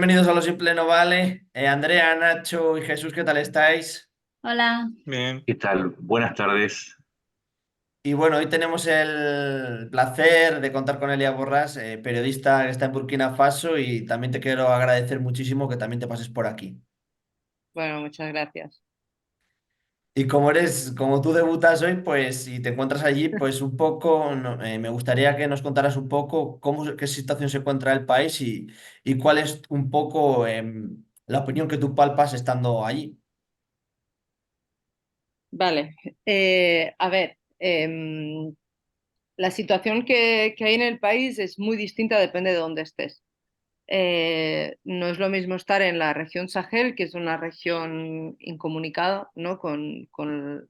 Bienvenidos a Lo Simple No Vale. Andrea, Nacho y Jesús, ¿qué tal estáis? Hola. Bien. ¿Qué tal? Buenas tardes. Y bueno, hoy tenemos el placer de contar con Elia Borràs, periodista que está en Burkina Faso, y también te quiero agradecer muchísimo que también te pases por aquí. Bueno, muchas gracias. Y como tú debutas hoy, pues y te encuentras allí, pues un poco, me gustaría que nos contaras un poco qué situación se encuentra el país y cuál es un poco la opinión que tú palpas estando allí. Vale. A ver, la situación que hay en el país es muy distinta, depende de dónde estés. No es lo mismo estar en la región Sahel, que es una región incomunicada, ¿no? con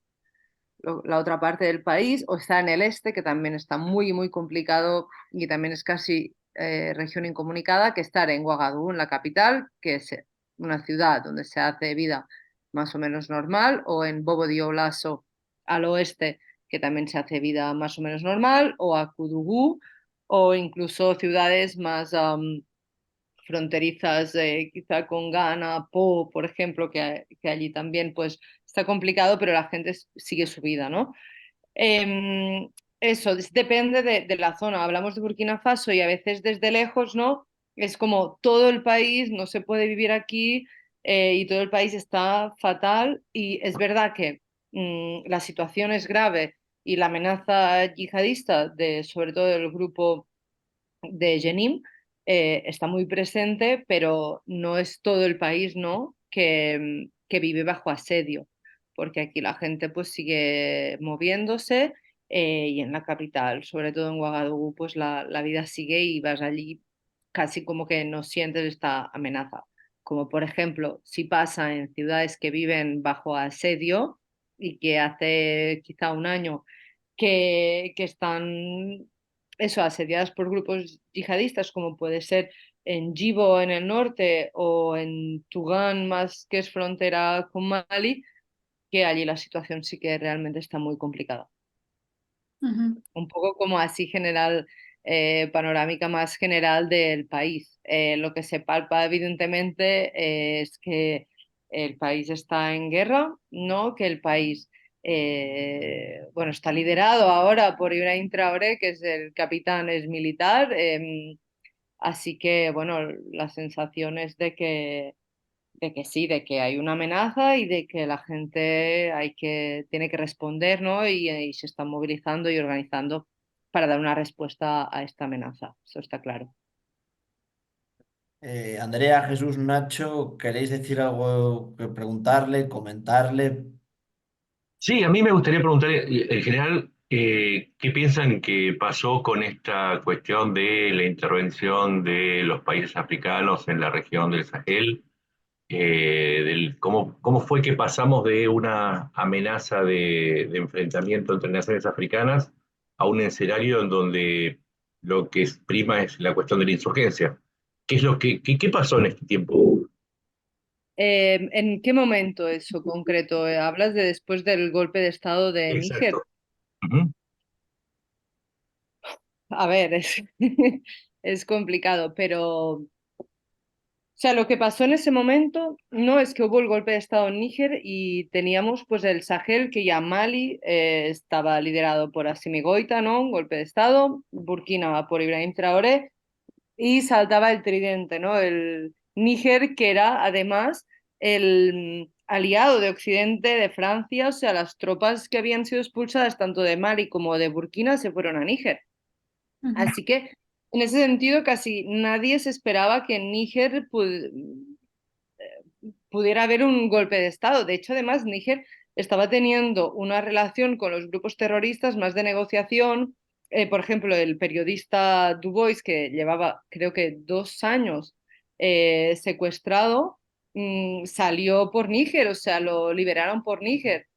la otra parte del país, o estar en el este, que también está muy, muy complicado y también es casi región incomunicada, que estar en Ouagadougou, en la capital, que es una ciudad donde se hace vida más o menos normal, o en Bobo Dioulasso, al oeste, que también se hace vida más o menos normal, o a Koudougou, o incluso ciudades más fronterizas, quizá con Ghana, Po, por ejemplo, que allí también pues está complicado, pero la gente sigue su vida, ¿no? Eh, Eso depende de la zona. Hablamos de Burkina Faso y a veces desde lejos, ¿no? Es como todo el país, no se puede vivir aquí y todo el país está fatal. Y es verdad que la situación es grave y la amenaza yihadista, sobre todo del grupo de Jenin, está muy presente, pero no es todo el país, ¿no? Que vive bajo asedio, porque aquí la gente pues sigue moviéndose y en la capital, sobre todo en Ouagadougou, pues la vida sigue y vas allí casi como que no sientes esta amenaza. Como por ejemplo, si pasa en ciudades que viven bajo asedio y que hace quizá un año que están eso, asediadas por grupos yihadistas, como puede ser en Yibo en el norte o en Tugán, más que es frontera con Mali, que allí la situación sí que realmente está muy complicada. Ujú. Un poco como así general, panorámica más general del país. Lo que se palpa evidentemente es que el país está en guerra, ¿no? Que el país bueno, está liderado ahora por Ibrahim Traoré, que es el capitán, es militar, así que bueno, la sensación es de que sí, de que hay una amenaza y de que la gente tiene que responder, ¿no? Y se están movilizando y organizando para dar una respuesta a esta amenaza. Eso está claro. Andrea, Jesús, Nacho, ¿queréis decir algo que preguntarle, comentarle? Sí, a mí me gustaría preguntar en general qué piensan que pasó con esta cuestión de la intervención de los países africanos en la región del Sahel, cómo fue que pasamos de una amenaza de enfrentamiento entre naciones africanas a un escenario en donde lo que prima es la cuestión de la insurgencia. ¿Qué es qué pasó en este tiempo? ¿En qué momento eso concreto? ¿Hablas de después del golpe de Estado de Exacto. Níger? Ujú. A ver, es complicado, pero o sea, lo que pasó en ese momento no es que hubo el golpe de Estado en Níger y teníamos pues el Sahel, que ya Mali estaba liderado por Assimi Goïta, ¿no? Un golpe de Estado, Burkina por Ibrahim Traoré y saltaba el tridente, ¿no? El Níger, que era además el aliado de Occidente de Francia, o sea, las tropas que habían sido expulsadas tanto de Mali como de Burkina se fueron a Níger. Ujú. Así que en ese sentido casi nadie se esperaba que en Níger pudiera haber un golpe de Estado. De hecho, además, Níger estaba teniendo una relación con los grupos terroristas más de negociación. Por ejemplo, el periodista Dubois, que llevaba creo que 2 años secuestrado, salió por Níger, o sea, lo liberaron por Níger.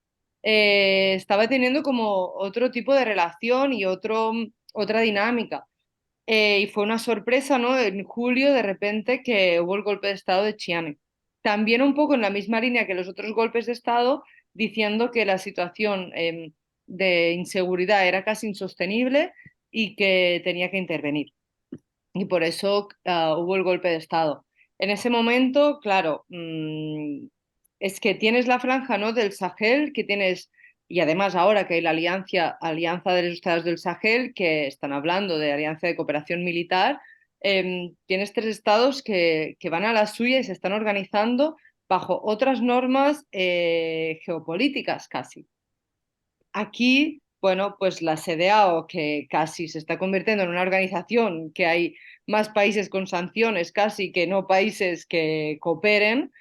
Estaba teniendo como otro tipo de relación y otra dinámica. Y fue una sorpresa, ¿no? En julio, de repente, que hubo el golpe de Estado de Chiame. También un poco en la misma línea que los otros golpes de Estado, diciendo que la situación de inseguridad era casi insostenible y que tenía que intervenir y por eso hubo el golpe de Estado. en ese momento, claro, es que tienes la franja, ¿no?, del Sahel, que tienes, y además ahora que hay la Alianza de los Estados del Sahel, que están hablando de alianza de cooperación militar, tienes tres estados que van a la suya y se están organizando bajo otras normas geopolíticas casi. Aquí, bueno, pues la CEDEAO, que casi se está convirtiendo en una organización que hay más países con sanciones casi que no países que cooperen,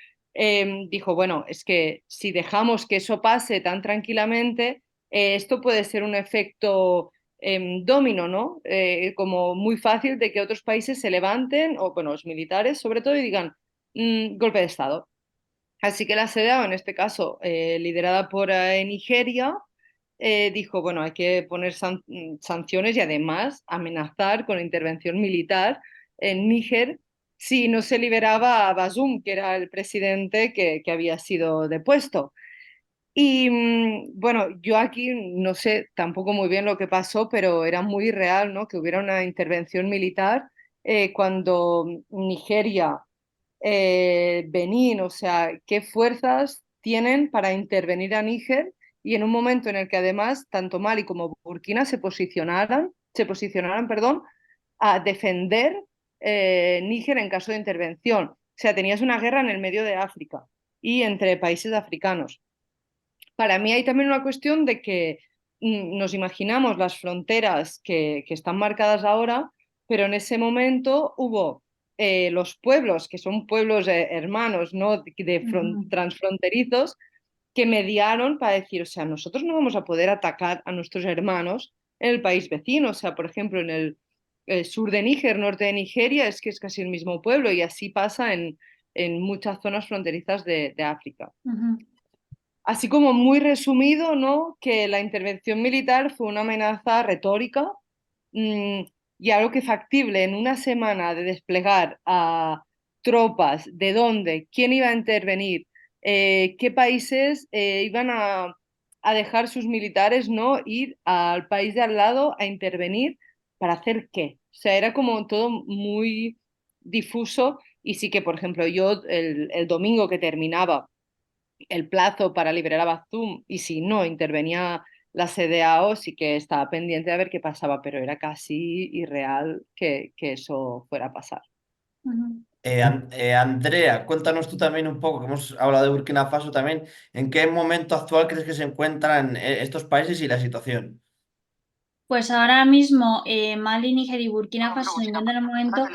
dijo, bueno, es que si dejamos que eso pase tan tranquilamente, esto puede ser un efecto domino, ¿no? Como muy fácil de que otros países se levanten, o bueno, los militares sobre todo, y digan, golpe de Estado. Así que la CEDEAO, en este caso, liderada por Nigeria, dijo, bueno, hay que poner sanciones y además amenazar con intervención militar en Níger si no se liberaba a Bazoum, que era el presidente que había sido depuesto. Y bueno, yo aquí no sé tampoco muy bien lo que pasó, pero era muy real, ¿no?, que hubiera una intervención militar cuando Nigeria, Benín, o sea, qué fuerzas tienen para intervenir a Níger y en un momento en el que además tanto Mali como Burkina se posicionaran, perdón, a defender Níger en caso de intervención. O sea, tenías una guerra en el medio de África y entre países africanos. Para mí hay también una cuestión de que nos imaginamos las fronteras que están marcadas ahora, pero en ese momento hubo los pueblos, que son pueblos hermanos, ¿no?, transfronterizos, que mediaron para decir, o sea, nosotros no vamos a poder atacar a nuestros hermanos en el país vecino, o sea, por ejemplo, en el sur de Níger, norte de Nigeria, es que es casi el mismo pueblo y así pasa en muchas zonas fronterizas de África. Ujú. Así como muy resumido, ¿no?, que la intervención militar fue una amenaza retórica, mm, y algo que factible en una semana de desplegar a tropas, de dónde, quién iba a intervenir, qué países iban a dejar sus militares, ¿no?, ir al país de al lado a intervenir para hacer qué. O sea, era como todo muy difuso y sí que, por ejemplo, yo el domingo que terminaba el plazo para liberar a Bazoum y si no intervenía la CEDEAO, sí que estaba pendiente de ver qué pasaba, pero era casi irreal que eso fuera a pasar. Ujú. Andrea, cuéntanos tú también un poco, que hemos hablado de Burkina Faso también, ¿en qué momento actual crees que se encuentran estos países y la situación? Pues ahora mismo Mali, Níger y Burkina Faso se encuentran en un momento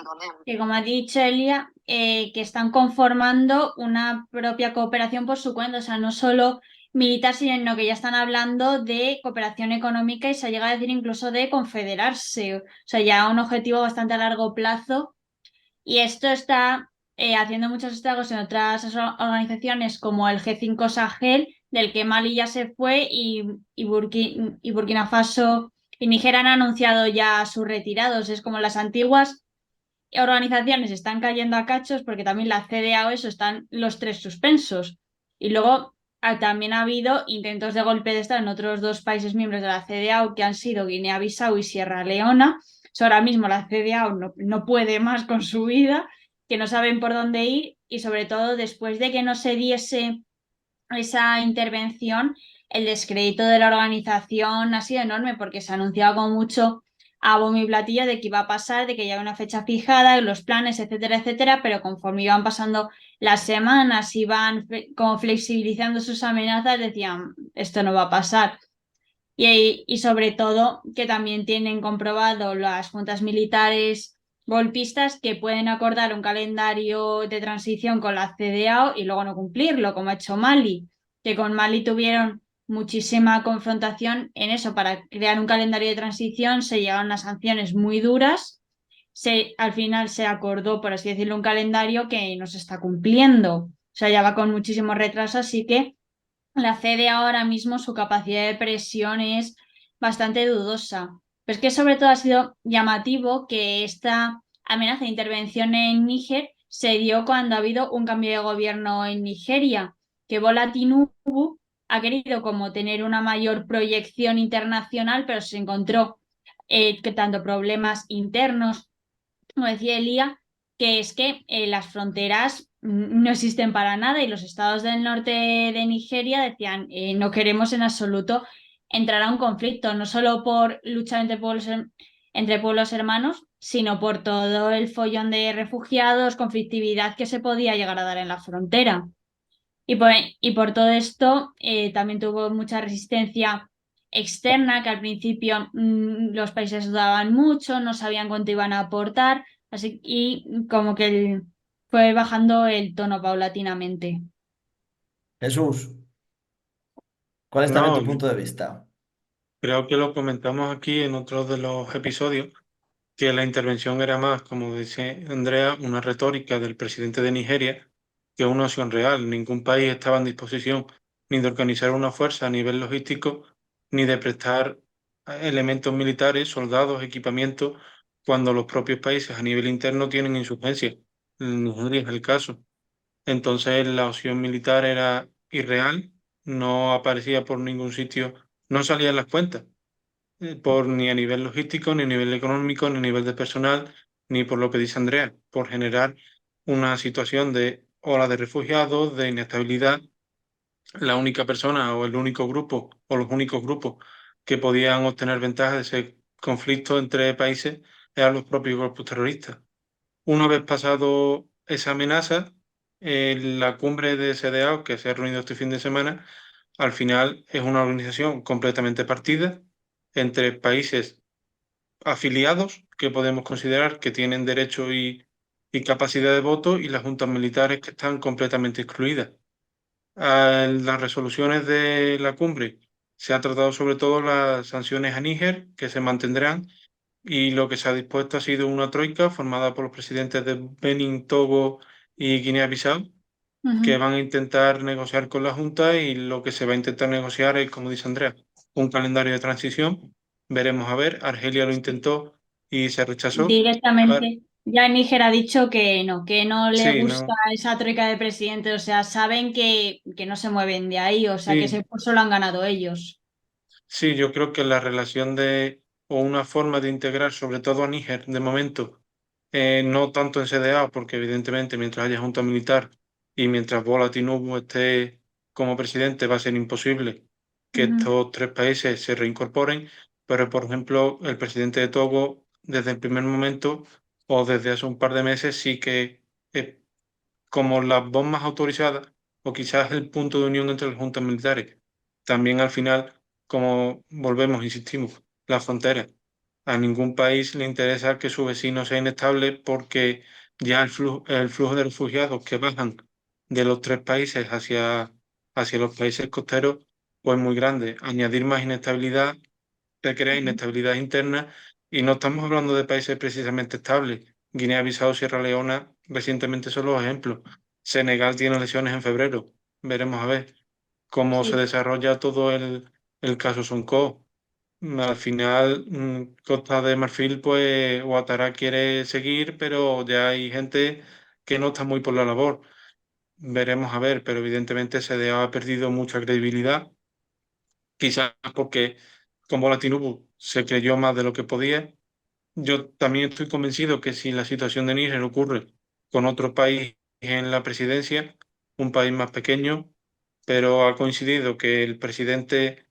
que, como ha dicho Elia, que están conformando una propia cooperación por su cuenta, o sea, no solo militar, sino que ya están hablando de cooperación económica y se llega a decir incluso de confederarse, o sea, ya un objetivo bastante a largo plazo. Y esto está haciendo muchos estragos en otras organizaciones como el G5 Sahel, del que Mali ya se fue y Burkina Faso y Níger han anunciado ya sus retirados. Es como las antiguas organizaciones están cayendo a cachos porque también la CDAO, eso, están los tres suspensos. Y luego también ha habido intentos de golpe de Estado en otros dos países miembros de la CDAO que han sido Guinea-Bissau y Sierra Leona. So, ahora mismo la CDAO no puede más con su vida, que no saben por dónde ir y sobre todo después de que no se diese esa intervención, el descrédito de la organización ha sido enorme porque se anunciaba con mucho a bombo y platillo de que iba a pasar, de que ya había una fecha fijada, los planes, etcétera, etcétera, pero conforme iban pasando las semanas, iban como flexibilizando sus amenazas, decían, esto no va a pasar. Y sobre todo que también tienen comprobado las juntas militares golpistas que pueden acordar un calendario de transición con la CEDEAO y luego no cumplirlo, como ha hecho Mali, que con Mali tuvieron muchísima confrontación en eso. Para crear un calendario de transición se llegaron a sanciones muy duras. Al final se acordó, por así decirlo, un calendario que no se está cumpliendo. O sea, ya va con muchísimo retraso, así que la CDE ahora mismo su capacidad de presión es bastante dudosa. Pero es que sobre todo ha sido llamativo que esta amenaza de intervención en Níger se dio cuando ha habido un cambio de gobierno en Nigeria, que Bola Tinubu ha querido como tener una mayor proyección internacional, pero se encontró que tanto problemas internos, como decía Elía, que es que las fronteras no existen para nada y los estados del norte de Nigeria decían no queremos en absoluto entrar a un conflicto, no solo por luchar entre pueblos hermanos, sino por todo el follón de refugiados, conflictividad que se podía llegar a dar en la frontera. Y por todo esto también tuvo mucha resistencia externa, que al principio los países dudaban mucho, no sabían cuánto iban a aportar, así, y como que fue bajando el tono paulatinamente. Jesús, ¿cuál es también No, tu punto de vista? creo que lo comentamos aquí en otro de los episodios, que la intervención era más, como dice Andrea, una retórica del presidente de Nigeria que una opción real. Ningún país estaba en disposición ni de organizar una fuerza a nivel logístico, ni de prestar elementos militares, soldados, equipamiento, cuando los propios países a nivel interno tienen insurgencia. En Nigeria es el caso. Entonces la opción militar era irreal, no aparecía por ningún sitio, no salía en las cuentas por ni a nivel logístico, ni a nivel económico, ni a nivel de personal, ni por lo que dice Andrea, por generar una situación de ola de refugiados, de inestabilidad. La única persona o el único grupo o los únicos grupos que podían obtener ventaja de ese conflicto entre países eran los propios grupos terroristas. Una vez pasado esa amenaza, la cumbre de CDAO, que se ha reunido este fin de semana, al final es una organización completamente partida entre países afiliados que podemos considerar que tienen derecho y capacidad de voto y las juntas militares que están completamente excluidas. En las resoluciones de la cumbre se ha tratado sobre todo las sanciones a Níger, que se mantendrán, y lo que se ha dispuesto ha sido una troika formada por los presidentes de Benin, Togo y Guinea-Bissau, que Ujú. van a intentar negociar con la Junta y lo que se va a intentar negociar es, como dice Andrea, un calendario de transición. Veremos a ver, Argelia lo intentó y se rechazó. Ah, Directamente. Ya Níger ha dicho que no le sí, gusta no, esa troika de presidentes, o sea, saben que no se mueven de ahí, o sea, que ese sí, puesto lo han ganado ellos. sí, yo creo que la relación de, o una forma de integrar sobre todo a Níger de momento, no tanto en CDA, porque evidentemente mientras haya junta militar y mientras Bola Tinubu esté como presidente va a ser imposible que Ujú, estos tres países se reincorporen, pero por ejemplo el presidente de Togo desde el primer momento o desde hace un par de meses sí que como las voz más autorizadas o quizás el punto de unión entre las juntas militares. También al final, como volvemos, insistimos, la frontera. A ningún país le interesa que su vecino sea inestable porque ya el flujo de refugiados que bajan de los tres países hacia los países costeros pues es muy grande. Añadir más inestabilidad te crea ujú. inestabilidad interna y no estamos hablando de países precisamente estables. Guinea-Bissau, Sierra Leona recientemente son los ejemplos. Senegal tiene elecciones en febrero. Veremos a ver cómo se Sí. desarrolla todo el caso Sonko. Al final, Costa de Marfil, pues Ouattara quiere seguir, pero ya hay gente que no está muy por la labor. Veremos a ver, pero evidentemente CDA ha perdido mucha credibilidad, quizás porque como la Tinubu se creyó más de lo que podía. Yo también estoy convencido que si la situación de Níger ocurre con otro país en la presidencia, un país más pequeño, pero ha coincidido que el presidente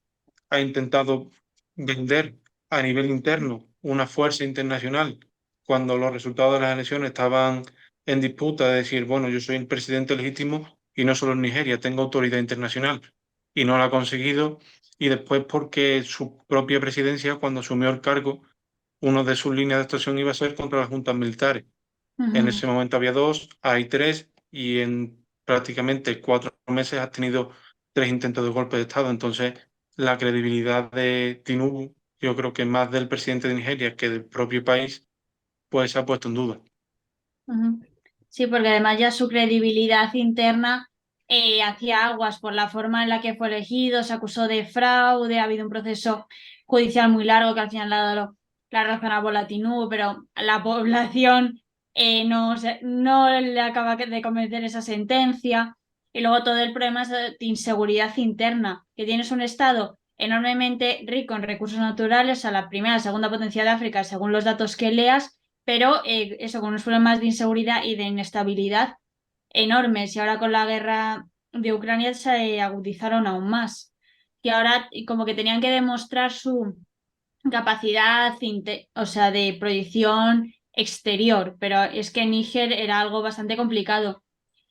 ha intentado vender a nivel interno una fuerza internacional cuando los resultados de las elecciones estaban en disputa, de decir, bueno, yo soy el presidente legítimo y no solo en Nigeria, tengo autoridad internacional. Y no la ha conseguido. Y después porque su propia presidencia, cuando asumió el cargo, una de sus líneas de actuación iba a ser contra las juntas militares. En Ujú, ese momento había dos, hay tres, y en prácticamente 4 meses has tenido tres intentos de golpe de Estado. Entonces, la credibilidad de Tinubu, yo creo que más del presidente de Nigeria que del propio país, pues se ha puesto en duda. ujú. Sí, porque además ya su credibilidad interna hacía aguas por la forma en la que fue elegido, se acusó de fraude, ha habido un proceso judicial muy largo que al final le ha dado la razón a Bola Tinubu, pero la población no le acaba de convencer esa sentencia. Y luego todo el problema es de inseguridad interna, que tienes un Estado enormemente rico en recursos naturales, a la primera, segunda potencia de África, según los datos que leas, pero eso, con unos problemas de inseguridad y de inestabilidad enormes. Y ahora con la guerra de Ucrania se agudizaron aún más. Y ahora como que tenían que demostrar su capacidad, o sea, de proyección exterior, pero es que Níger era algo bastante complicado.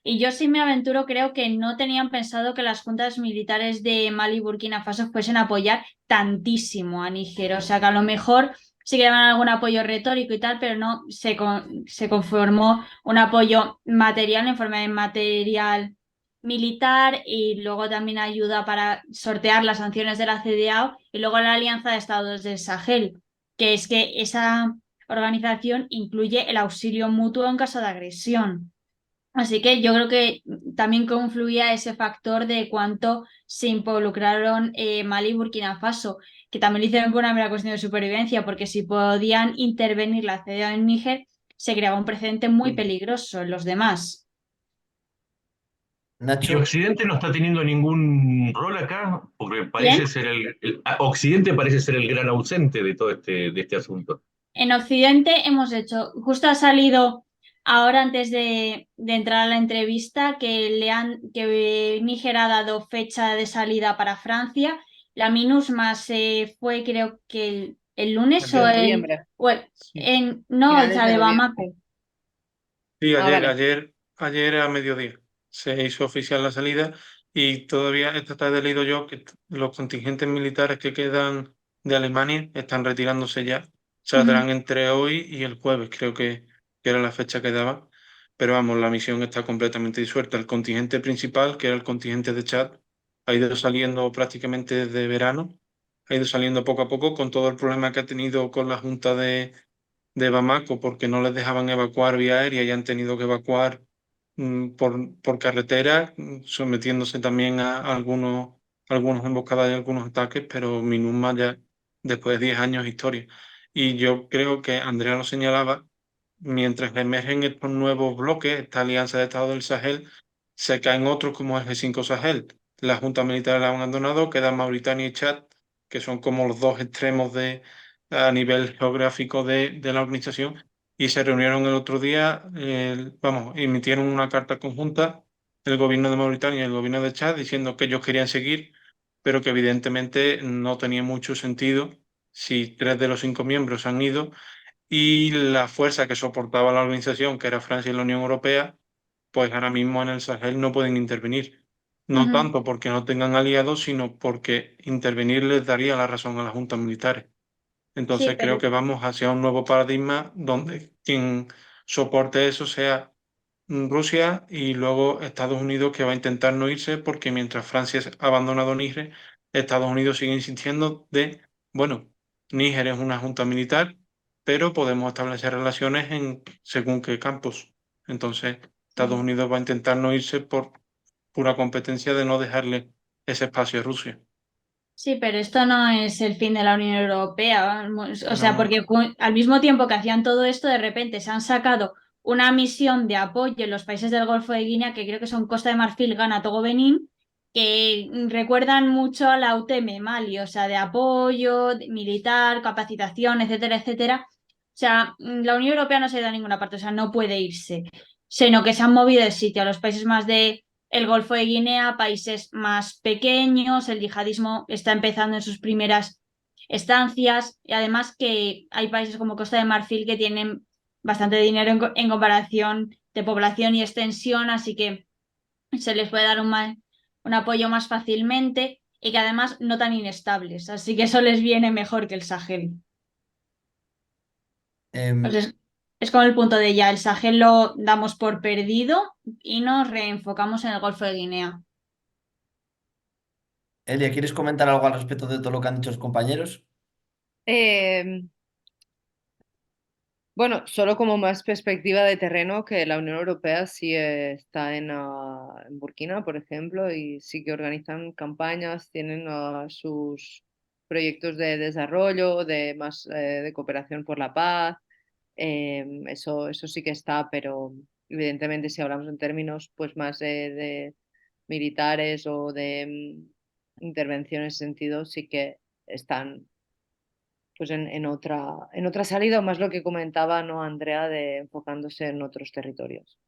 Y yo sí me aventuro, creo que no tenían pensado que las juntas militares de Mali y Burkina Faso fuesen a apoyar tantísimo a Níger. O sea, que a lo mejor sí que daban algún apoyo retórico y tal, pero no se conformó un apoyo material en forma de material militar y luego también ayuda para sortear las sanciones de la CEDEAO y luego la Alianza de Estados del Sahel, que es que esa organización incluye el auxilio mutuo en caso de agresión. Así que yo creo que también confluía ese factor de cuánto se involucraron Mali y Burkina Faso, que también lo hicieron por una mera cuestión de supervivencia, porque si podían intervenir la CEDEAO en Níger, se creaba un precedente muy peligroso en los demás. ¿Y Nacho, Occidente no está teniendo ningún rol acá? Porque Bien, parece ser Occidente parece ser el gran ausente de todo de este asunto. en Occidente hemos hecho, justo ha salido ahora antes de entrar a la entrevista que Níger ha dado fecha de salida para Francia. La MINUSMA se fue creo que el lunes De noviembre, Sí, no, o finales sea, de de noviembre. Bamako. sí, Ah, vale. ayer a mediodía se hizo oficial la salida y todavía esta tarde he leído yo que los contingentes militares que quedan de Alemania están retirándose ya. Ujú. Saldrán entre hoy y el jueves, creo que era la fecha que daba. Pero vamos, la misión está completamente disuelta. El contingente principal, que era el contingente de Chad, ha ido saliendo prácticamente desde verano, ha ido saliendo poco a poco con todo el problema que ha tenido con la Junta de Bamako porque no les dejaban evacuar vía aérea y han tenido que evacuar por carretera, sometiéndose también a algunos emboscadas y algunos ataques, pero MINUSMA ya después de 10 años de historia. Y yo creo que Andrea lo señalaba, mientras emergen estos nuevos bloques, esta alianza de Estados del Sahel, se caen otros como el G5 Sahel. La Junta Militar la han abandonado, quedan Mauritania y Chad, que son como los dos extremos a nivel geográfico de la organización, y se reunieron el otro día, vamos, emitieron una carta conjunta el gobierno de Mauritania y el gobierno de Chad diciendo que ellos querían seguir, pero que evidentemente no tenía mucho sentido si 3 de los 5 miembros han ido y la fuerza que soportaba la organización, que era Francia y la Unión Europea, pues ahora mismo en el Sahel no pueden intervenir. No Ujú. tanto porque no tengan aliados, sino porque intervenir les daría la razón a las juntas militares. Sí, Entonces creo pero que vamos hacia un nuevo paradigma donde quien soporte eso sea Rusia y luego Estados Unidos, que va a intentar no irse porque mientras Francia ha abandonado Níger, Estados Unidos sigue insistiendo bueno, Níger es una junta militar, pero podemos establecer relaciones en según qué campos. Entonces Estados sí. Unidos va a intentar no irse por pura competencia de no dejarle ese espacio a Rusia. Sí, pero esto no es el fin de la Unión Europea, vamos. O sea, No, porque al mismo tiempo que hacían todo esto, de repente se han sacado una misión de apoyo en los países del Golfo de Guinea, que creo que son Costa de Marfil, Ghana, Togo, Benín, que recuerdan mucho a la UTM Mali, o sea, de apoyo militar, capacitación, etcétera, etcétera. O sea, la Unión Europea no se ha ido a ninguna parte, o sea, no puede irse, sino que se han movido de sitio a los países más de el Golfo de Guinea, países más pequeños, el yihadismo está empezando en sus primeras estancias y además que hay países como Costa de Marfil que tienen bastante dinero en comparación de población y extensión, así que se les puede dar un apoyo más fácilmente y que además no tan inestables, así que eso les viene mejor que el Sahel. em, Entonces, es como el punto de ya, el Sahel lo damos por perdido y nos reenfocamos en el Golfo de Guinea. Elia, ¿quieres comentar algo al respecto de todo lo que han dicho los compañeros? Eh, bueno, solo como más perspectiva de terreno, que la Unión Europea sí está en Burkina, por ejemplo, y sí que organizan campañas, tienen sus proyectos de desarrollo, de más de cooperación por la paz. Eso sí que está, pero evidentemente si hablamos en términos pues más de militares o de intervención en ese sentido, sí que están pues en otra salida, o más lo que comentaba, ¿no, Andrea, de enfocándose en otros territorios.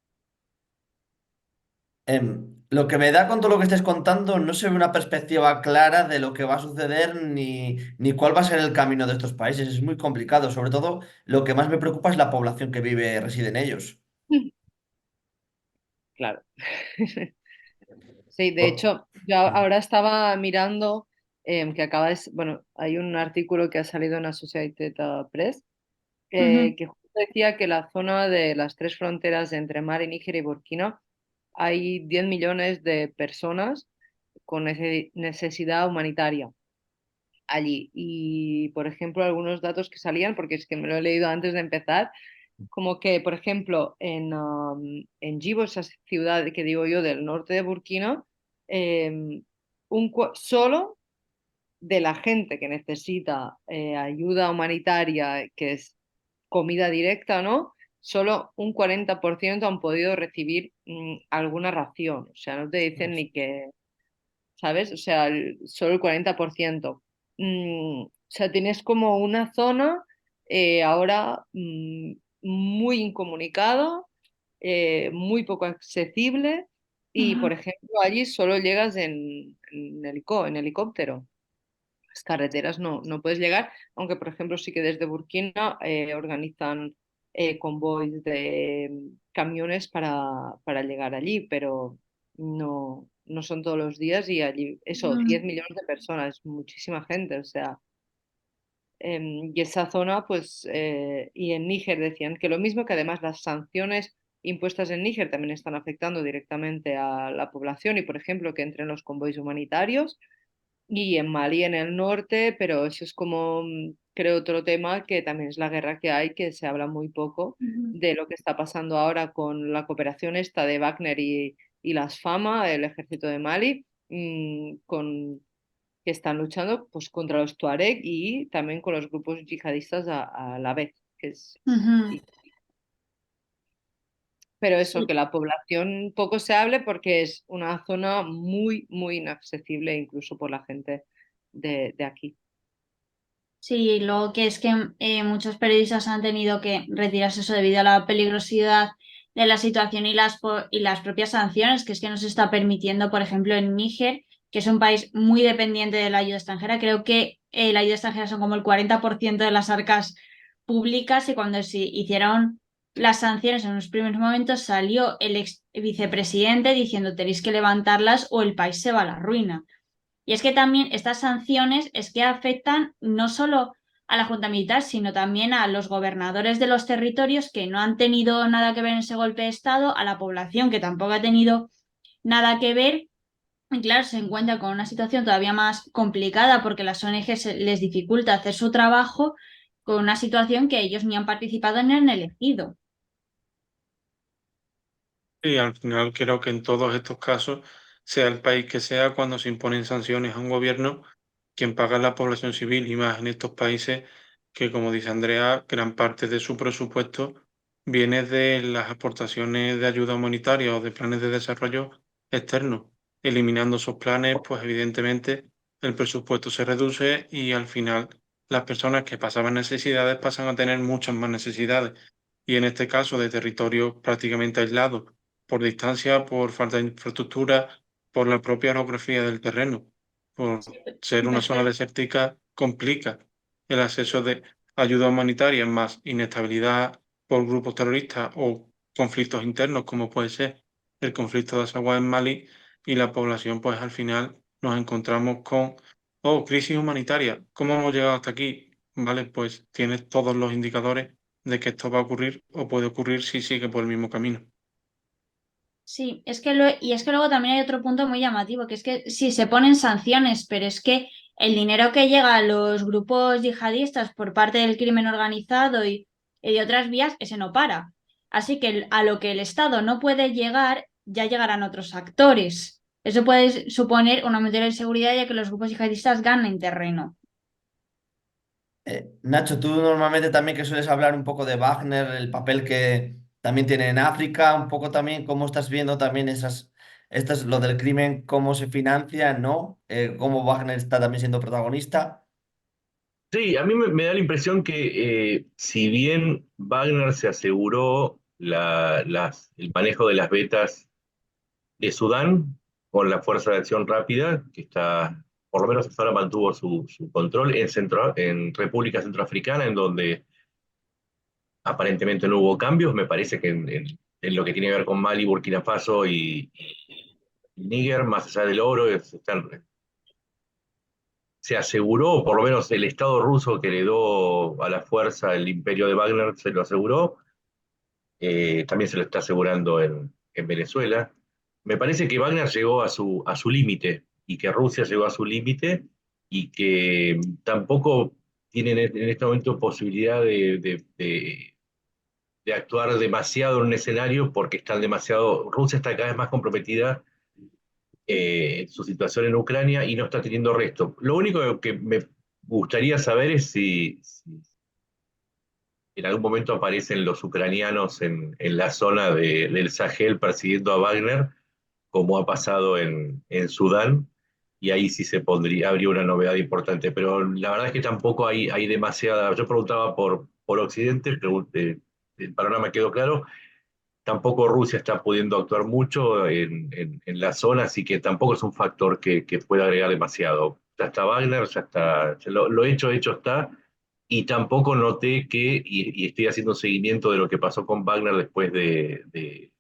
Lo que me da con todo lo que estés contando, no se ve una perspectiva clara de lo que va a suceder ni cuál va a ser el camino de estos países. Es muy complicado. Sobre todo, lo que más me preocupa es la población que vive, reside en ellos. Claro. Sí, de Oh, hecho, yo ahora estaba mirando que acaba de, bueno, hay un artículo que ha salido en Associated Press Ujú, que justo decía que la zona de las tres fronteras entre Mali, Níger y Burkina hay 10 millones de personas con necesidad humanitaria allí. Y, por ejemplo, algunos datos que salían, porque es que me lo he leído antes de empezar, como que, por ejemplo, en Yibo, esa ciudad que digo yo del norte de Burkina, em, solo de la gente que necesita ayuda humanitaria, que es comida directa, ¿no? Solo un 40% han podido recibir alguna ración. O sea, no te dicen ni que, ¿sabes? O sea, solo el 40%. O sea, tienes como una zona ahora muy incomunicada, muy poco accesible y, ujú, por ejemplo, allí solo llegas en helicóptero. Las carreteras no puedes llegar, aunque, por ejemplo, sí que desde Burkina organizan convoys de camiones para llegar allí, pero no son todos los días y allí, eso, ujú, 10 millones de personas, es muchísima gente, o sea, y esa zona, pues, y en Níger decían que lo mismo, que además las sanciones impuestas en Níger también están afectando directamente a la población y, por ejemplo, que entren los convoys humanitarios y en Mali en el norte, pero eso es como, creo, otro tema que también es la guerra que hay, que se habla muy poco ujú, de lo que está pasando ahora con la cooperación esta de Wagner y las FAMA, el ejército de Mali, que están luchando pues, contra los Tuareg y también con los grupos yihadistas a la vez. ujú. Pero eso, Sí. que la población poco se hable porque es una zona muy inaccesible incluso por la gente de aquí. Sí, luego que es que muchos periodistas han tenido que retirarse eso debido a la peligrosidad de la situación y y las propias sanciones, que es que no se está permitiendo, por ejemplo, en Níger, que es un país muy dependiente de la ayuda extranjera. Creo que la ayuda extranjera son como el 40% de las arcas públicas y cuando se hicieron las sanciones en los primeros momentos salió el ex vicepresidente diciendo tenéis que levantarlas o el país se va a la ruina. Y es que también estas sanciones es que afectan no solo a la Junta Militar, sino también a los gobernadores de los territorios que no han tenido nada que ver en ese golpe de Estado, a la población que tampoco ha tenido nada que ver. Y claro, se encuentra con una situación todavía más complicada porque las ONG les dificulta hacer su trabajo con una situación que ellos ni han participado ni han elegido. Y al final creo que en todos estos casos, sea el país que sea, cuando se imponen sanciones a un gobierno, quien paga es la población civil y más en estos países que, como dice Andrea, gran parte de su presupuesto viene de las aportaciones de ayuda humanitaria o de planes de desarrollo externos. Eliminando esos planes, pues evidentemente el presupuesto se reduce y al final las personas que pasaban necesidades pasan a tener muchas más necesidades. Y en este caso de territorios prácticamente aislados por distancia, por falta de infraestructura, por la propia orografía del terreno. Por ser una zona desértica, complica el acceso de ayuda humanitaria, más inestabilidad por grupos terroristas o conflictos internos, como puede ser el conflicto de Azawad en Mali, y la población, pues al final nos encontramos con, oh, crisis humanitaria, ¿cómo hemos llegado hasta aquí? Vale, pues tienes todos los indicadores de que esto va a ocurrir o puede ocurrir si sigue por el mismo camino. Sí, es que y es que luego también hay otro punto muy llamativo, que es que sí se ponen sanciones, pero es que el dinero que llega a los grupos yihadistas por parte del crimen organizado y de otras vías, ese no para. Así que a lo que el Estado no puede llegar, ya llegarán otros actores. Eso puede suponer una mayor inseguridad ya que los grupos yihadistas ganen terreno. Nacho, tú normalmente también que sueles hablar un poco de Wagner, el papel que también tiene en África, un poco también cómo estás viendo también lo del crimen, cómo se financia, ¿no? Cómo Wagner está también siendo protagonista. Sí, a mí me da la impresión que si bien Wagner se aseguró el manejo de las vetas de Sudán con la Fuerza de Acción Rápida, que está, por lo menos hasta ahora mantuvo su control en República Centroafricana, en donde aparentemente no hubo cambios. Me parece que en lo que tiene que ver con Mali, Burkina Faso y Níger, más allá del oro, se aseguró, o por lo menos el Estado ruso que heredó a la fuerza el imperio de Wagner se lo aseguró. También se lo está asegurando en Venezuela. Me parece que Wagner llegó a su límite y que Rusia llegó a su límite y que tampoco tienen en este momento posibilidad de actuar demasiado en un escenario porque están demasiado, Rusia está cada vez más comprometida su situación en Ucrania y no está teniendo resto. Lo único que me gustaría saber es si en algún momento aparecen los ucranianos en la zona del Sahel persiguiendo a Wagner, como ha pasado en Sudán, y ahí sí habría una novedad importante. Pero la verdad es que tampoco hay demasiada. Yo preguntaba por Occidente, el panorama quedó claro. Tampoco Rusia está pudiendo actuar mucho en la zona, así que tampoco es un factor que pueda agregar demasiado. Ya está Wagner, ya está, lo hecho está, y tampoco noté y estoy haciendo un seguimiento de lo que pasó con Wagner después del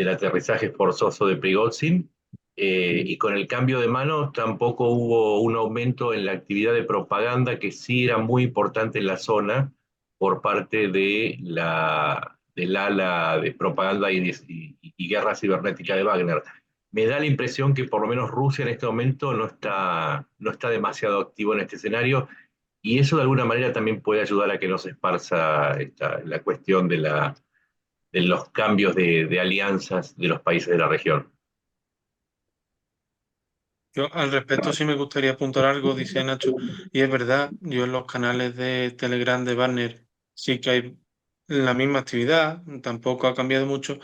aterrizaje forzoso de Prigozhin, y con el cambio de mano tampoco hubo un aumento en la actividad de propaganda que sí era muy importante en la zona por parte del ala de propaganda y guerra cibernética de Wagner. Me da la impresión que por lo menos Rusia en este momento no está demasiado activo en este escenario, y eso de alguna manera también puede ayudar a que no se esparza la cuestión de los cambios de alianzas de los países de la región. Yo al respecto sí me gustaría apuntar algo, dice Nacho, y es verdad, yo en los canales de Telegram de Banner sí que hay la misma actividad, tampoco ha cambiado mucho,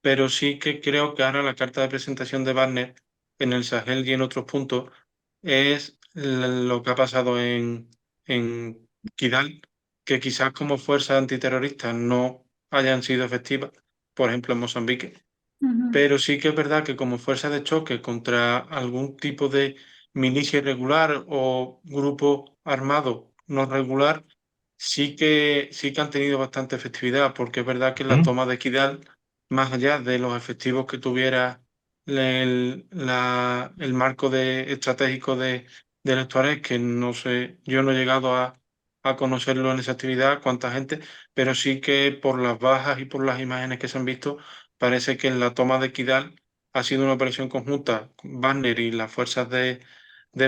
pero sí que creo que ahora la carta de presentación de Banner en el Sahel y en otros puntos es lo que ha pasado en Kidal, que quizás como fuerzas antiterroristas no hayan sido efectivas, por ejemplo en Mozambique, Ujú. pero sí que es verdad que como fuerza de choque contra algún tipo de milicia irregular o grupo armado no regular, sí que han tenido bastante efectividad, porque es verdad que la ¿Mm? toma de Kidal, más allá de los efectivos que tuviera el marco estratégico de los Tuareg, que no sé, yo no he llegado a conocerlo en esa actividad, cuánta gente, pero sí que por las bajas y por las imágenes que se han visto, parece que en la toma de Kidal ha sido una operación conjunta, Wagner y las fuerzas de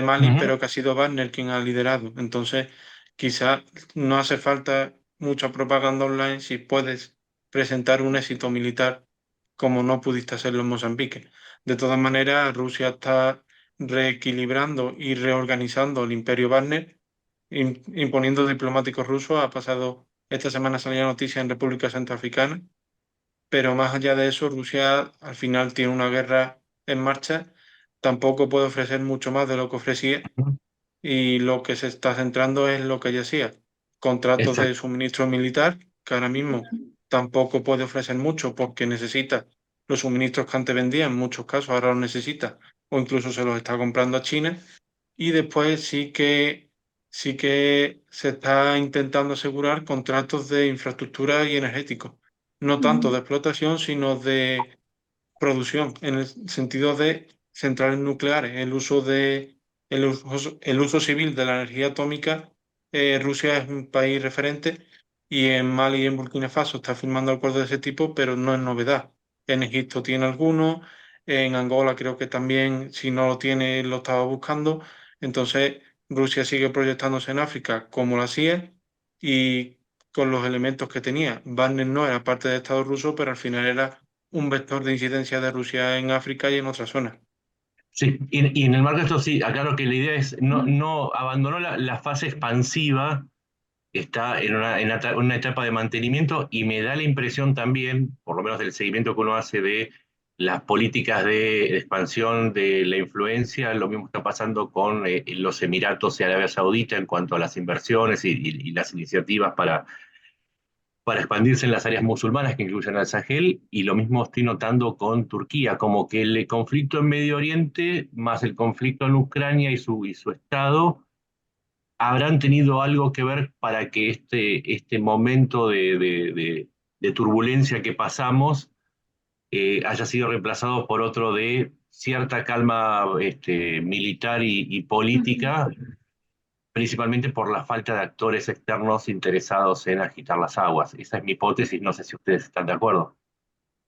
Mali, Ujú. pero que ha sido Wagner quien ha liderado. Entonces, quizás no hace falta mucha propaganda online si puedes presentar un éxito militar como no pudiste hacerlo en Mozambique. De todas maneras, Rusia está reequilibrando y reorganizando el imperio Wagner, imponiendo diplomáticos rusos. Ha pasado, esta semana salió noticia en República Centroafricana, pero más allá de eso, Rusia al final tiene una guerra en marcha, tampoco puede ofrecer mucho más de lo que ofrecía y lo que se está centrando es lo que ella hacía, contratos de Exacto. suministro militar, que ahora mismo tampoco puede ofrecer mucho porque necesita los suministros que antes vendía, en muchos casos ahora los necesita o incluso se los está comprando a China, y después sí que se está intentando asegurar contratos de infraestructura y energéticos, no tanto de Ujú. explotación, sino de producción, en el sentido de centrales nucleares, el uso civil de la energía atómica. Rusia es un país referente y en Mali y en Burkina Faso está firmando acuerdos de ese tipo, pero no es novedad. En Egipto tiene algunos, en Angola creo que también, si no lo tiene, lo estaba buscando. Entonces, Rusia sigue proyectándose en África como lo hacía y con los elementos que tenía. Wagner no era parte del Estado ruso, pero al final era un vector de incidencia de Rusia en África y en otras zonas. Sí, y en el marco de esto sí, aclaro que la idea es no abandonó la fase expansiva, está en una etapa de mantenimiento, y me da la impresión también, por lo menos del seguimiento que uno hace de las políticas de expansión de la influencia, lo mismo está pasando con los Emiratos y Arabia Saudita en cuanto a las inversiones y las iniciativas para expandirse en las áreas musulmanas que incluyen al Sahel, y lo mismo estoy notando con Turquía, como que el conflicto en Medio Oriente más el conflicto en Ucrania y su estado habrán tenido algo que ver para que este momento de turbulencia que pasamos haya sido reemplazado por otro de cierta calma militar y Ujú. política, principalmente por la falta de actores externos interesados en agitar las aguas. Esa es mi hipótesis, no sé si ustedes están de acuerdo.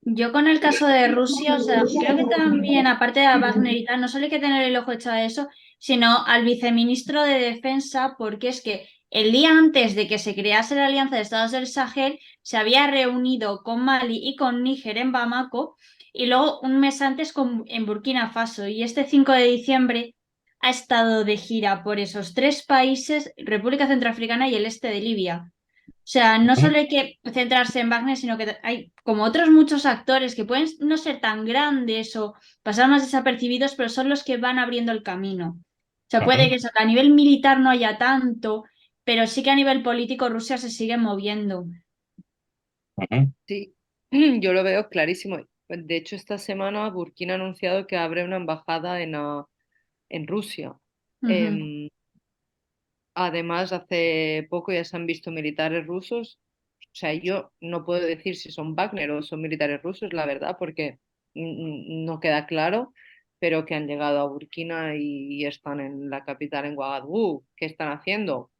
Yo con el caso de Rusia, o sea, creo que también, aparte de a Wagner y tal, no solo hay que tener el ojo echado a eso, sino al viceministro de Defensa, porque es que el día antes de que se crease la Alianza de Estados del Sahel, se había reunido con Mali y con Níger en Bamako, y luego un mes antes en Burkina Faso. Y este 5 de diciembre ha estado de gira por esos tres países, República Centroafricana y el este de Libia. O sea, no Ujú, solo hay que centrarse en Wagner, sino que hay como otros muchos actores que pueden no ser tan grandes o pasar más desapercibidos, pero son los que van abriendo el camino. O sea, puede ujú, que eso, que a nivel militar no haya tanto, pero sí que a nivel político Rusia se sigue moviendo. ujú. Sí, yo lo veo clarísimo. De hecho, esta semana Burkina ha anunciado que abre una embajada en Rusia. Ujú. Em, Además, hace poco ya se han visto militares rusos. O sea, yo no puedo decir si son Wagner o son militares rusos, la verdad, porque no queda claro, pero que han llegado a Burkina y están en la capital, en Ouagadougou. ¿Qué están haciendo?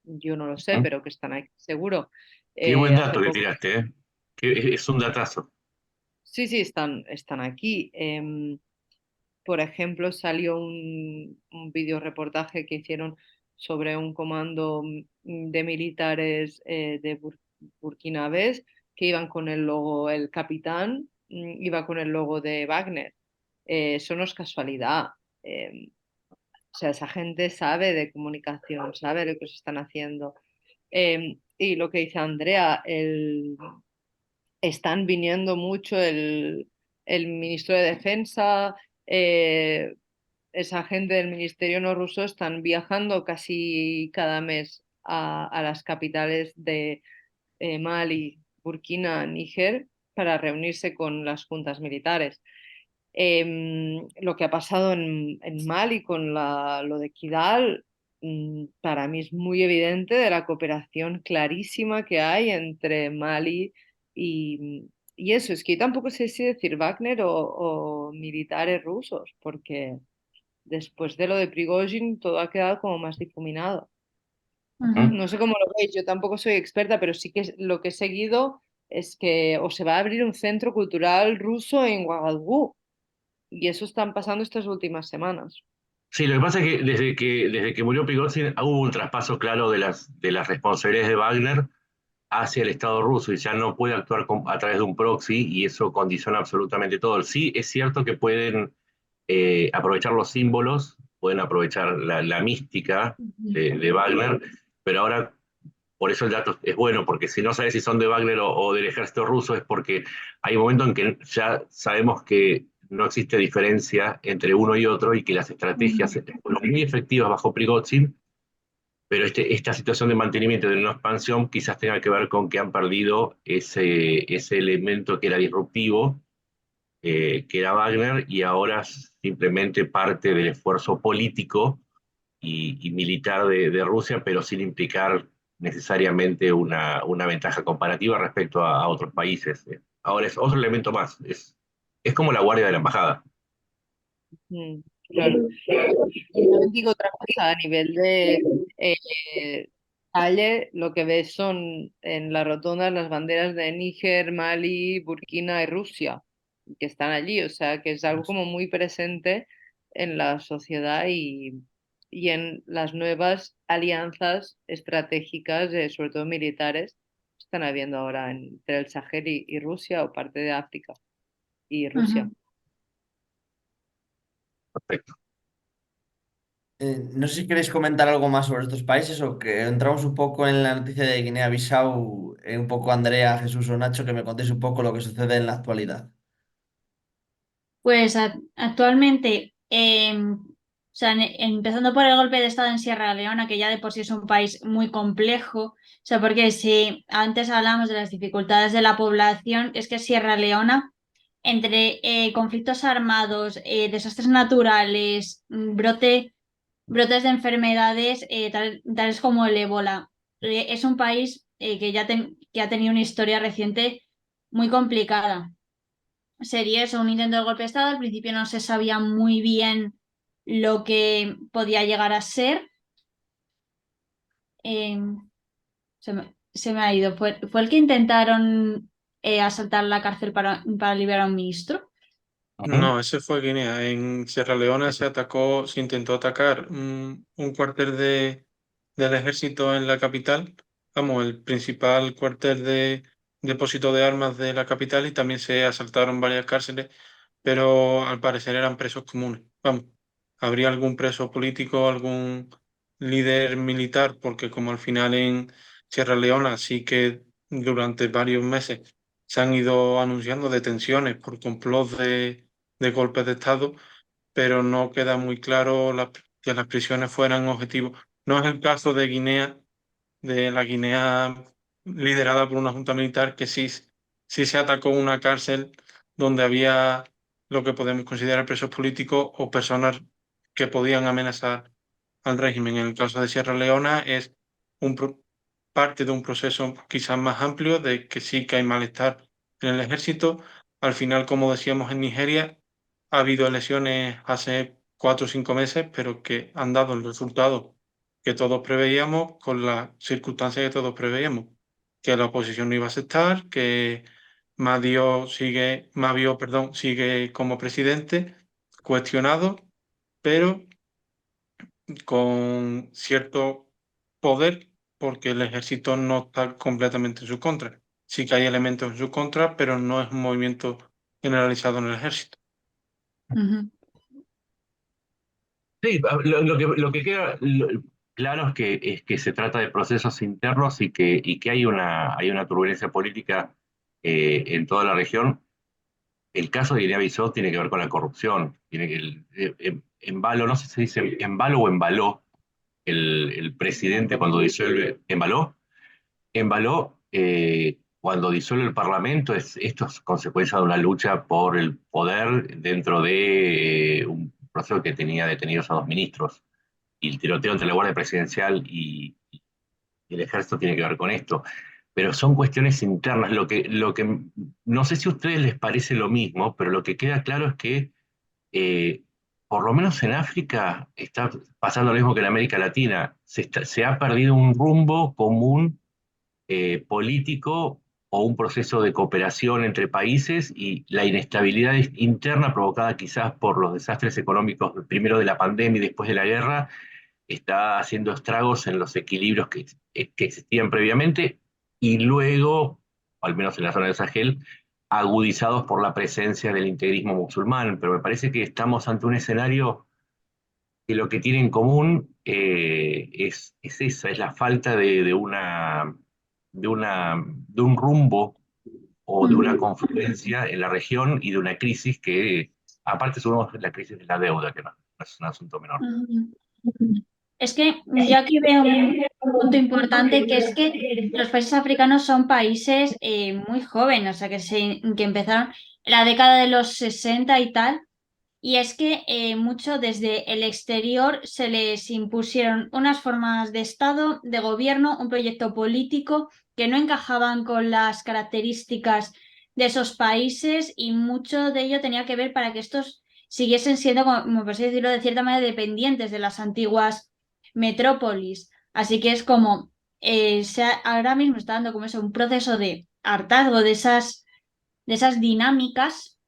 Yo no lo sé, Ujú. pero que están ahí seguro. Qué buen Hace dato que poco. tiraste, ¿eh? Es un datazo. Sí, sí, están aquí. Por ejemplo, salió un video reportaje que hicieron sobre un comando de militares de burkinabés que iban con el logo, el capitán iba con el logo de Wagner. Eso no es casualidad. O sea, esa gente sabe de comunicación, sabe lo que se están haciendo. Y lo que dice Andrea, están viniendo mucho el ministro de Defensa, eh, esa gente del ministerio no ruso están viajando casi cada mes a las capitales de Mali, Burkina, Níger para reunirse con las juntas militares. Lo que ha pasado en Mali con lo de Kidal, para mí es muy evidente de la cooperación clarísima que hay entre Mali y eso. Es que yo tampoco sé si decir Wagner o militares rusos, porque después de lo de Prigozhin todo ha quedado como más difuminado. Ujú. No sé cómo lo veis, yo tampoco soy experta, pero sí que lo que he seguido es que o se va a abrir un centro cultural ruso en Ouagadougou y eso están pasando estas últimas semanas. Sí, lo que pasa es que desde que murió Prigozhin hubo un traspaso claro de las responsabilidades de Wagner hacia el Estado ruso y ya no puede actuar a través de un proxy y eso condiciona absolutamente todo. Sí, es cierto que pueden aprovechar los símbolos, pueden aprovechar la mística Ujú. de Wagner, pero ahora por eso el dato es bueno, porque si no sabes si son de Wagner o del ejército ruso es porque hay un momento en que ya sabemos que no existe diferencia entre uno y otro y que las estrategias Ujú. fueron muy efectivas bajo Prigozhin, pero esta situación de mantenimiento de una expansión quizás tenga que ver con que han perdido ese elemento que era disruptivo, que era Wagner, y ahora simplemente parte del esfuerzo político y militar de Rusia, pero sin implicar necesariamente una ventaja comparativa respecto a otros países. Ahora es otro elemento más, es como la guardia de la embajada. Mm, claro. Y también digo otra cosa, a nivel de calle, lo que ves son en las rotondas las banderas de Níger, Mali, Burkina y Rusia, que están allí, o sea, que es algo como muy presente en la sociedad y en las nuevas alianzas estratégicas, sobre todo militares, que están habiendo ahora entre el Sahel y Rusia o parte de África y Rusia. Ujú. Perfecto. No sé si queréis comentar algo más sobre estos países o que entramos un poco en la noticia de Guinea-Bissau, un poco Andrea, Jesús o Nacho, que me contéis un poco lo que sucede en la actualidad. Pues actualmente, o sea, empezando por el golpe de Estado en Sierra Leona, que ya de por sí es un país muy complejo, o sea, porque si antes hablamos de las dificultades de la población, es que Sierra Leona, entre conflictos armados, desastres naturales, brotes de enfermedades tales como el ébola, es un país que ha tenido una historia reciente muy complicada. Sería eso, un intento de golpe de Estado. Al principio no se sabía muy bien lo que podía llegar a ser. Eh, se me ha ido. ¿Fue el que intentaron asaltar la cárcel para liberar a un ministro? Ujú. No, ese fue Guinea. En Sierra Leona se intentó atacar un cuartel del ejército en la capital, vamos, el principal cuartel de depósito de armas de la capital, y también se asaltaron varias cárceles, pero al parecer eran presos comunes. Vamos, habría algún preso político, algún líder militar, porque como al final en Sierra Leona sí que durante varios meses se han ido anunciando detenciones por complot de golpes de Estado, pero no queda muy claro que las prisiones fueran objetivos. No es el caso de Guinea, de la Guinea liderada por una junta militar, que sí se atacó una cárcel donde había lo que podemos considerar presos políticos o personas que podían amenazar al régimen. En el caso de Sierra Leona es un parte de un proceso quizás más amplio de que sí que hay malestar en el ejército. Al final, como decíamos en Nigeria, ha habido elecciones hace 4 o 5 meses, pero que han dado el resultado que todos preveíamos, con las circunstancias que todos preveíamos, que la oposición no iba a aceptar, que Mavio, sigue como presidente, cuestionado, pero con cierto poder, porque el ejército no está completamente en su contra. Sí que hay elementos en su contra, pero no es un movimiento generalizado en el ejército. Ujú. Sí, lo que queda claro es que se trata de procesos internos y que hay una turbulencia política en toda la región. El caso de Guinea-Bissau tiene que ver con la corrupción. Tiene que, Embalo, no sé si se dice Embalo o Embaló, el presidente cuando disuelve, ¿Embaló? Embaló, cuando disuelve el Parlamento, esto es consecuencia de una lucha por el poder dentro de un proceso que tenía detenidos a 2 ministros. Y el tiroteo entre la Guardia Presidencial y el Ejército tiene que ver con esto. Pero son cuestiones internas. No sé si a ustedes les parece lo mismo, pero lo que queda claro es que, eh, por lo menos en África, está pasando lo mismo que en América Latina. Se ha perdido un rumbo común político o un proceso de cooperación entre países, y la inestabilidad interna provocada quizás por los desastres económicos, primero de la pandemia y después de la guerra, está haciendo estragos en los equilibrios que existían previamente, y luego, al menos en la zona del Sahel, agudizados por la presencia del integrismo musulmán. Pero me parece que estamos ante un escenario que lo que tiene en común es esa, es la falta de un rumbo o de una confluencia en la región, y de una crisis que, aparte, sumamos la crisis de la deuda, que no es un asunto menor. Ujú. Es que yo aquí veo un punto importante, que es que los países africanos son países muy jóvenes, o sea, que empezaron en la década de los 60 y tal, y es que mucho desde el exterior se les impusieron unas formas de Estado, de gobierno, un proyecto político que no encajaban con las características de esos países, y mucho de ello tenía que ver para que estos siguiesen siendo, como por así decirlo, de cierta manera dependientes de las antiguas metrópolis. Así que es como, ahora mismo está dando como eso, un proceso de hartazgo de esas dinámicas,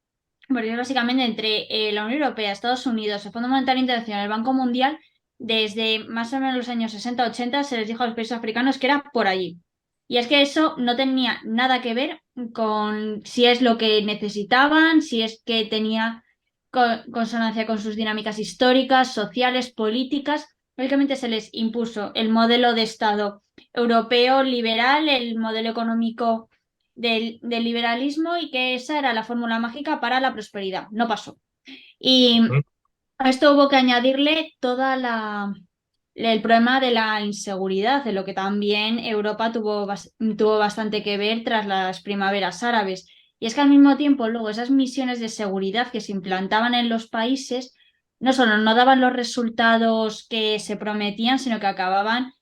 porque es básicamente entre la Unión Europea, Estados Unidos, el Fondo Monetario Internacional, el Banco Mundial. Desde más o menos los años 60-80 se les dijo a los países africanos que era por allí. Y es que eso no tenía nada que ver con si es lo que necesitaban, si es que tenía consonancia con sus dinámicas históricas, sociales, políticas. Básicamente se les impuso el modelo de Estado europeo liberal, el modelo económico del liberalismo, y que esa era la fórmula mágica para la prosperidad. No pasó. Y Ujú. a esto hubo que añadirle el problema de la inseguridad, de lo que también Europa tuvo bastante que ver tras las primaveras árabes. Y es que al mismo tiempo, luego, esas misiones de seguridad que se implantaban en los países no solo no daban los resultados que se prometían, sino que acababan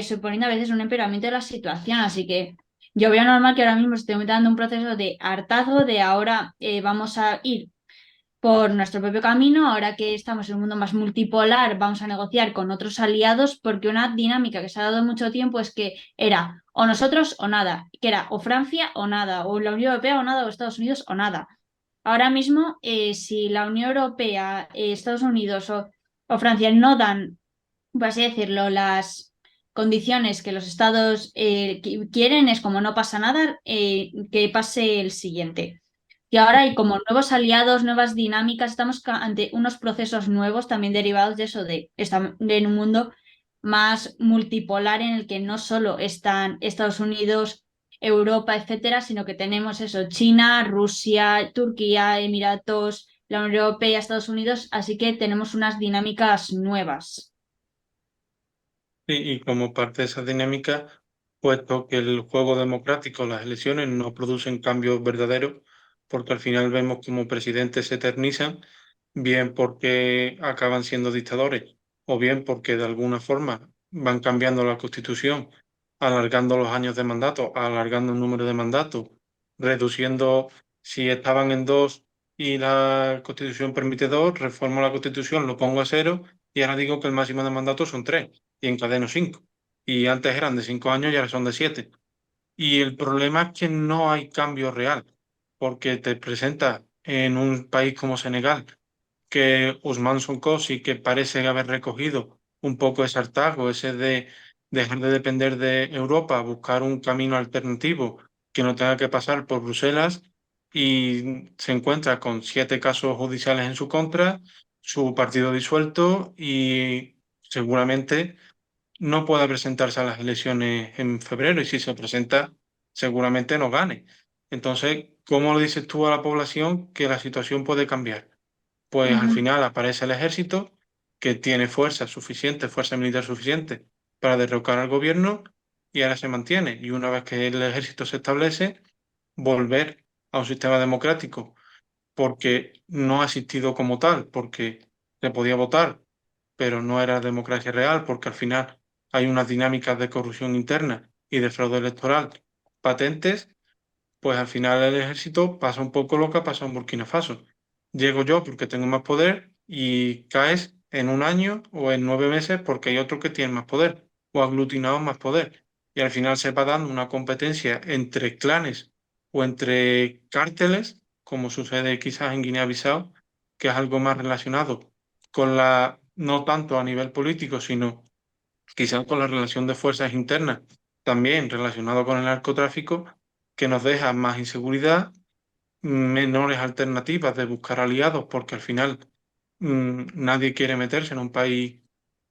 suponiendo a veces un empeoramiento de la situación. Así que yo veo normal que ahora mismo se esté dando un proceso de hartazgo de ahora vamos a ir por nuestro propio camino. Ahora que estamos en un mundo más multipolar, vamos a negociar con otros aliados, porque una dinámica que se ha dado mucho tiempo es que era o nosotros o nada, que era o Francia o nada, o la Unión Europea o nada, o Estados Unidos o nada. Ahora mismo, si la Unión Europea, Estados Unidos o Francia no dan, por así decirlo, las condiciones que los estados quieren, es como no pasa nada, que pase el siguiente. Y ahora hay como nuevos aliados, nuevas dinámicas, estamos ante unos procesos nuevos también derivados de eso, de estar en un mundo más multipolar en el que no solo están Estados Unidos, Europa, etcétera, sino que tenemos eso, China, Rusia, Turquía, Emiratos, la Unión Europea, Estados Unidos, así que tenemos unas dinámicas nuevas. Y como parte de esa dinámica, puesto que el juego democrático, las elecciones no producen cambios verdaderos, porque al final vemos como presidentes se eternizan, bien porque acaban siendo dictadores, o bien porque de alguna forma van cambiando la constitución, alargando los años de mandato, alargando el número de mandatos, reduciendo, si estaban en dos y la constitución permite dos, reformo la constitución, lo pongo a cero y ahora digo que el máximo de mandatos son tres y encadeno cinco. Y antes eran de 5 años y ahora son de 7. Y el problema es que no hay cambio real, porque te presenta en un país como Senegal, que Ousmane Sonko sí que parece haber recogido un poco ese hartazgo, ese de dejar de depender de Europa, buscar un camino alternativo que no tenga que pasar por Bruselas, y se encuentra con 7 casos judiciales en su contra, su partido disuelto y seguramente no pueda presentarse a las elecciones en febrero, y si se presenta, seguramente no gane. Entonces, ¿cómo le dices tú a la población que la situación puede cambiar? Pues al Ujú, final aparece el ejército, que tiene fuerza suficiente, fuerza militar suficiente para derrocar al gobierno, y ahora se mantiene. Y una vez que el ejército se establece, volver a un sistema democrático, porque no ha existido como tal, porque se podía votar, pero no era democracia real, porque al final hay unas dinámicas de corrupción interna y de fraude electoral patentes. Pues al final el ejército pasa un poco lo que ha pasado en Burkina Faso. Llego yo porque tengo más poder y caes en un año o en 9 meses porque hay otro que tiene más poder o aglutinado más poder. Y al final se va dando una competencia entre clanes o entre cárteles, como sucede quizás en Guinea-Bissau, que es algo más relacionado con no tanto a nivel político, sino quizás con la relación de fuerzas internas, también relacionado con el narcotráfico, que nos deja más inseguridad, menores alternativas de buscar aliados, porque al final nadie quiere meterse en un país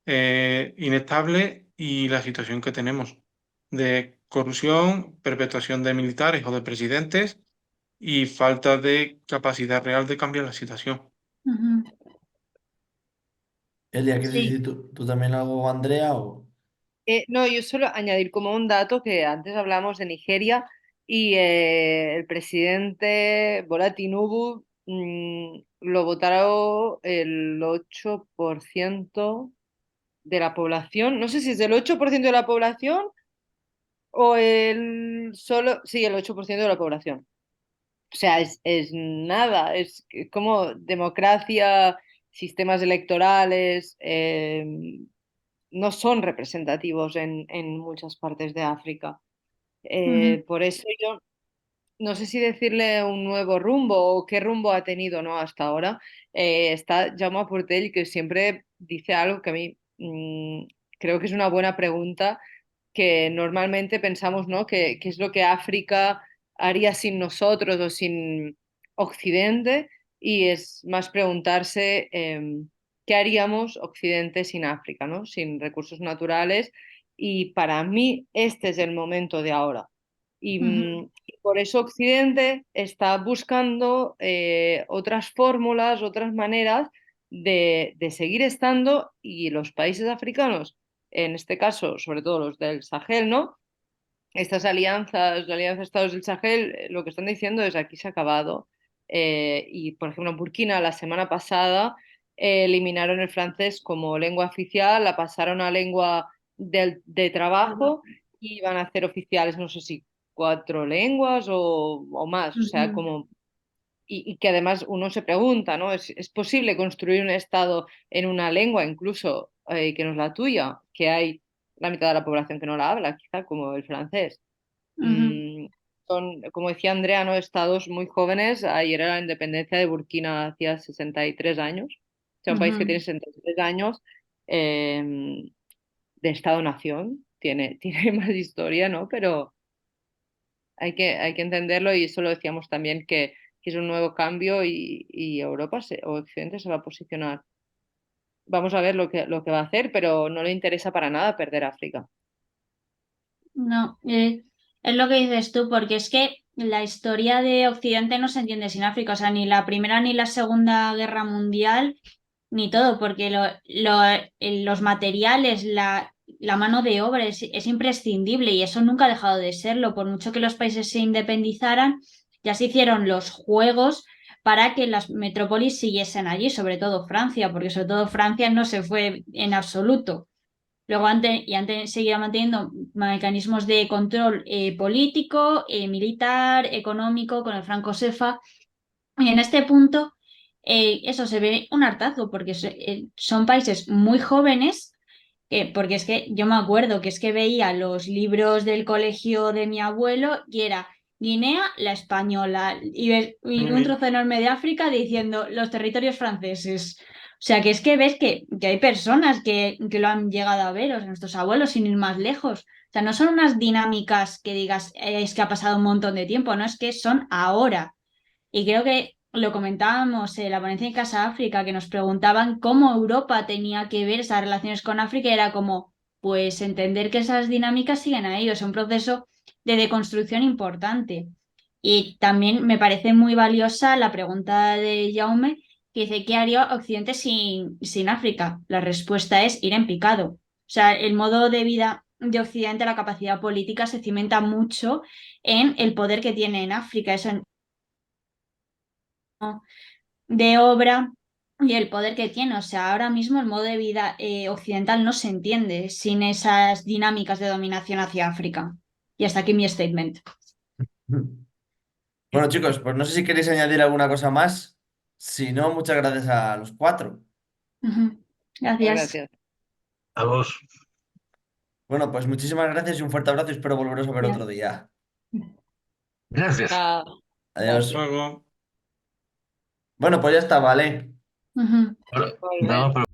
inestable, y la situación que tenemos de corrupción, perpetuación de militares o de presidentes y falta de capacidad real de cambiar la situación. ujú. Elia, ¿quieres Sí. decir tú también algo, Andrea? O... No, yo solo añadir como un dato que antes hablamos de Nigeria y el presidente Bola Tinubu lo votaron el 8% de la población. No sé si es el 8% de la población o sí, el 8% de la población. O sea, es nada, es como democracia, sistemas electorales, no son representativos en muchas partes de África. Ujú, Por eso yo no sé si decirle un nuevo rumbo o qué rumbo ha tenido, ¿no? Hasta ahora. Está Jaume Portell, que siempre dice algo que a mí creo que es una buena pregunta, que normalmente pensamos, ¿no? ¿Qué es lo que África haría sin nosotros o sin Occidente? Y es más preguntarse qué haríamos Occidente sin África, ¿no? Sin recursos naturales. Y para mí este es el momento de ahora. Y por eso Occidente está buscando otras fórmulas, otras maneras de seguir estando, y los países africanos, en este caso, sobre todo los del Sahel, ¿no? Estas alianzas, la Alianza de Estados del Sahel, lo que están diciendo es aquí se ha acabado. Y, por ejemplo, en Burkina la semana pasada eliminaron el francés como lengua oficial, la pasaron a lengua de trabajo y van a hacer oficiales, no sé si 4 lenguas o más. O sea, Ujú, como y que además uno se pregunta, ¿no? ¿Es posible construir un Estado en una lengua, incluso que no es la tuya, que hay la mitad de la población que no la habla, quizá como el francés? ujú, Son, como decía Andrea, ¿no? Estados muy jóvenes. Ayer era la independencia de Burkina hacía 63 años. O sea, un país que ujú. tiene 63 años de Estado-nación. Tiene más historia, ¿no? Pero hay que entenderlo, y eso lo decíamos también, que es un nuevo cambio, y Europa o Occidente se va a posicionar. Vamos a ver lo que va a hacer, pero no le interesa para nada perder África. No, es lo que dices tú, porque es que la historia de Occidente no se entiende sin África, o sea, ni la Primera ni la Segunda Guerra Mundial, ni todo, porque los materiales, la mano de obra es imprescindible y eso nunca ha dejado de serlo. Por mucho que los países se independizaran, ya se hicieron los juegos para que las metrópolis siguiesen allí, sobre todo Francia, porque sobre todo Francia no se fue en absoluto. Luego han seguido manteniendo mecanismos de control político, militar, económico, con el Franco Sefa. Y en este punto, eso se ve un hartazo, porque son países muy jóvenes, porque es que yo me acuerdo que es que veía los libros del colegio de mi abuelo y era Guinea, la española, y un trozo enorme de África diciendo los territorios franceses. O sea, que es que ves que hay personas que lo han llegado a ver, o sea, nuestros abuelos, sin ir más lejos. O sea, no son unas dinámicas que digas, es que ha pasado un montón de tiempo, no, es que son ahora. Y creo que lo comentábamos en la ponencia en Casa África, que nos preguntaban cómo Europa tenía que ver esas relaciones con África, y era como, pues entender que esas dinámicas siguen ahí, o sea, un proceso de deconstrucción importante. Y también me parece muy valiosa la pregunta de Jaume, que dice, ¿qué haría Occidente sin África? La respuesta es ir en picado. O sea, el modo de vida de Occidente, la capacidad política, se cimenta mucho en el poder que tiene en África. Eso de obra y el poder que tiene. O sea, ahora mismo el modo de vida occidental no se entiende sin esas dinámicas de dominación hacia África. Y hasta aquí mi statement. Bueno, chicos, pues no sé si queréis añadir alguna cosa más. Si no, muchas gracias a los cuatro. Ujú. Gracias. Gracias. A vos. Bueno, pues muchísimas gracias y un fuerte abrazo y espero volveros a ver otro Gracias. día. Gracias. Chao. Chao. Adiós. Luego. Bueno, pues ya está, vale. Ujú. Ahora, Volver. no, pero